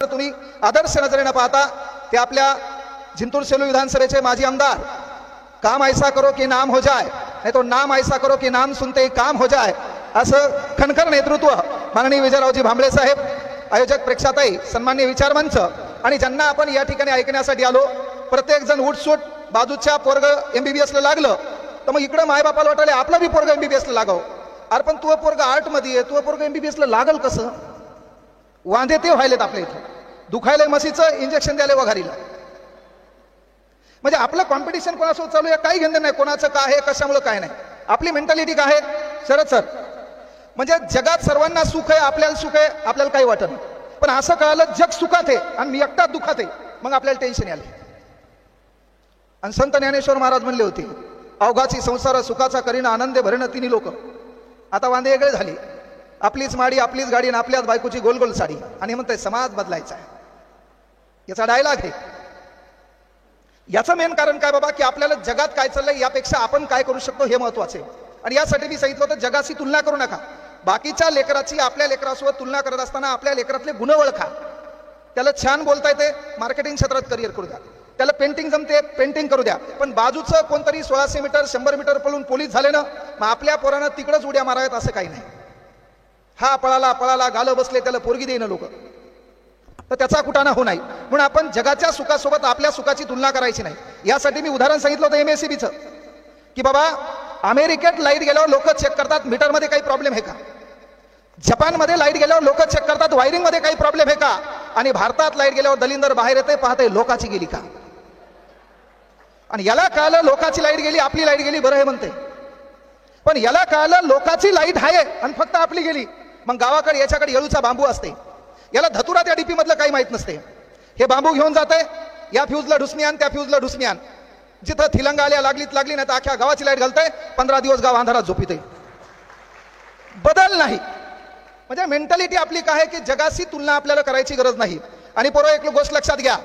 तुम्ही आदर्श नजरेने पाहता ते आपल्या जिंतूर सेलू विधानसभेचे माजी आमदार काम ऐसा करो कि नाम हो जाए, नहीं तो नाम ऐसा करो कि नाम सुनते ही काम हो जाए, असं खणखर नेतृत्व माननीय विजयरावजी भांबळे साहेब, आयोजक प्रेक्षाताई, सन्माननीय विचार मंच आणि ज्यांना आपण या ठिकाणी ऐकण्यासाठी आलो. प्रत्येक जण उठसूट बाजूच्या पोरग MBBS ला लागलं तर मग इकडे मायबापाला वाटले आपला बी पोरग MBBS ला लागाव. अरे पण तू पोरग आर्ट मध्ये आहे, तू पोरग MBBS ला लागल कसं? वांदे ते व्हायलेत आपल्या इथं. दुखायलंय म्हशीचं इंजेक्शन द्यायला वघारीला. म्हणजे आपलं कॉम्पिटिशन कोणासोबत चालू आहे काही घेणं नाही, कोणाचं काय आहे कशामुळे काय नाही. आपली मेंटॅलिटी काय आहे शरद सर, म्हणजे जगात सर्वांना सुख आहे, आपल्याला सुख आहे, आपल्याला काही वाटत नाही. पण असं कळालं जग सुखात आहे आणि मी एकटा दुखात आहे, मग आपल्याला टेन्शन आले. आणि संत ज्ञानेश्वर महाराज म्हणले होते, अवघाची संसार सुखाचा करीन आनंदे भरेन तिन्ही लोक. आता वांदे वेगळे झाली, आपलीच माडी आपलीच गाडी आणि आपल्याच बायकोची गोल गोल साडी, आणि म्हणताय समाज बदलायचा आहे. याचा डायलॉग आहे. याचं मेन कारण काय बाबा, की आपल्याला जगात काय चाललंय यापेक्षा आपण काय करू शकतो हे महत्वाचे. आणि यासाठी मी सांगितलं होतं जगाशी तुलना करू नका. बाकीच्या लेकराची आपल्या लेकरासोबत तुलना करत असताना आपल्या लेकरातले गुण ओळखा. त्याला छान बोलता येते, मार्केटिंग क्षेत्रात करिअर करू द्या. त्याला पेंटिंग जमते, पेंटिंग करू द्या. पण बाजूचं कोणतरी 1600 मीटर 100 मीटर पळून पोलीस झाले ना, मग आपल्या पोरानं तिकडच उड्या माराव्यात असं काही नाही. हा पळाला पळाला गालं बसले त्याला पोरगी देईन लोक, तर त्याचा कुटाणा होऊ नाही. म्हणून आपण जगाच्या सुखासोबत आपल्या सुखाची तुलना करायची नाही. यासाठी मी उदाहरण सांगितलं होतं MSCBचं, की बाबा अमेरिकेत लाईट गेल्यावर लोक चेक करतात मीटरमध्ये काही प्रॉब्लेम आहे का, जपानमध्ये लाईट गेल्यावर लोक चेक करतात वायरिंग मध्ये काही प्रॉब्लेम आहे का, आणि भारतात लाईट गेल्यावर दलिंदर बाहेर येते पाहते लोकाची गेली का. आणि याला कळलं लोकाची लाईट गेली आपली लाईट गेली बरं हे म्हणते, पण याला कळलं लोकाची लाईट आहे आणि फक्त आपली गेली. मग गावाकडे याच्याकडे येळूचा बांबू असते, याला धतुरा त्या डीपी मधलं काही माहित नसते. हे बांबू घेऊन जाते, या फ्यूजला ढुसणी आण त्या फ्यूजला ढुसणी आण, जिथं थिलंगा आल्या लागलीत लागली नाही तर अख्ख्या गावाची लाईट घालते, 15 दिवस गाव अंधारात झोपिते. बदल नाही. म्हणजे मेंटॅलिटी आपली काय आहे की जगाशी तुलना आपल्याला करायची गरज नाही. आणि पोरं एक गोष्ट लक्षात घ्या,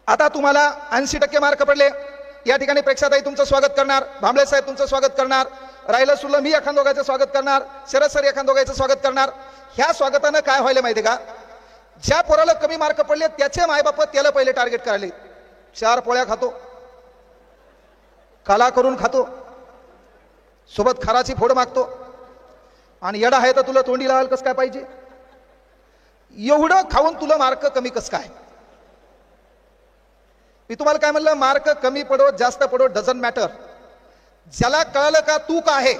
आता तुम्हाला 80% मार्क पडले. या ठिकाणी प्रेक्षाताई तुमचं स्वागत करणार, भांबळे साहेब तुमचं स्वागत करणार, राहिलं सुरलं मी एखादोगाचं स्वागत करणार, शरद सर एखादोगाचं स्वागत करणार. ह्या स्वागतानं काय व्हायला माहिती का, ज्या पोराला कमी मार्क पडले त्याचे मायबाप त्याला पहिले टार्गेट करायले. 4 पोळ्या खातो, काला करून खातो, सोबत खाराची फोड मागतो, आणि येडा आहे तर तुला तोंडी लावाल कस काय पाहिजे, एवढं खाऊन तुला मार्क कमी कस काय. मी तुम्हाला काय म्हणलं, मार्क कमी पडो जास्त पडो डझंट मॅटर. ज्याला कळलं का तू का आहे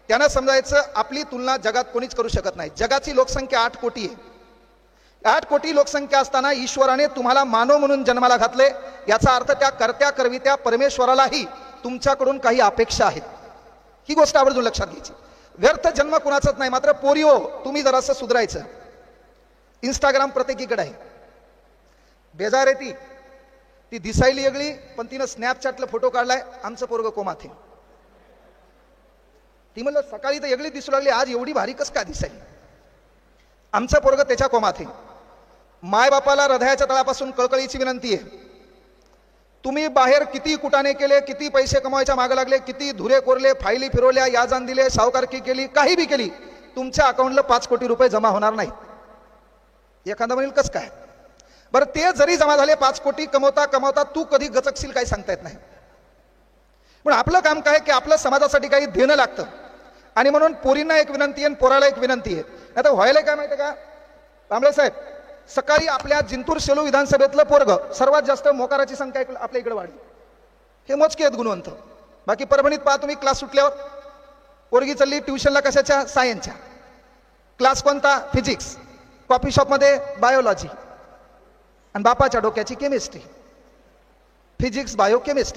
त्यानं समजायचं आपली तुलना जगात कोणीच करू शकत नाही. जगाची लोकसंख्या 8 कोटी आहे. 8 कोटी लोकसंख्या असताना ईश्वराने तुम्हाला मानव म्हणून जन्माला घातले. याचा अर्थ त्या करत्या करवित्या परमेश्वरालाही तुमच्याकडून काही अपेक्षा आहेत. ही गोष्ट आवर्जून लक्षात घ्यायची. व्यर्थ जन्म कुणाचाच नाही. मात्र पोरिओ तुम्ही जरासं सुधारायचं. इंस्टाग्राम प्रत्येकीकडे आहे, बेजार आहे ती दिसायली वेगळी, पण तिनं स्नॅपचॅटला फोटो काढलाय आमचं पोरग कोमाथे. ती म्हणलं सकाळी तर वेगळी दिसू लागली, आज एवढी भारी कस का दिसायली. आमचं पोरग त्याच्या कोमाथे. मायबापाला हृदयाच्या तळापासून कळकळीची विनंती आहे, तुम्ही बाहेर किती कुटाणे केले, किती पैसे कमवायच्या मागे लागले, किती धुरे कोरले, फायली फिरवल्या, याजान दिले, सावकारकी केली, काही बी केली, तुमच्या अकाउंटला 5 कोटी रुपये जमा होणार नाही. एखादा म्हणेल कस काय, बरं ते जरी जमा झाले 5 कोटी कमवता कमवता तू कधी गचकशील काही सांगता येत नाही. पण आपलं काम काय की आपलं समाजासाठी काही देणं लागतं. आणि म्हणून पोरींना एक विनंती आहे, पोराला एक विनंती आहे. आता व्हायला काय माहिती का भांबळे साहेब, सकाळी आपल्या जिंतूर सेलू विधानसभेतलं पोरग सर्वात जास्त मोकाराची संख्या आपल्या इकडे वाढली. हे मोजके आहेत गुणवंत. बाकी परभणीत पहा तुम्ही, क्लास सुटल्यावर पोरगी चालली ट्युशनला कशाच्या, सायन्सच्या. क्लास कोणता, फिजिक्स. कॉफी शॉपमध्ये बायोलॉजी, आणि बापाच्या डोक्याची केमिस्ट्री. Physics bio chemistry.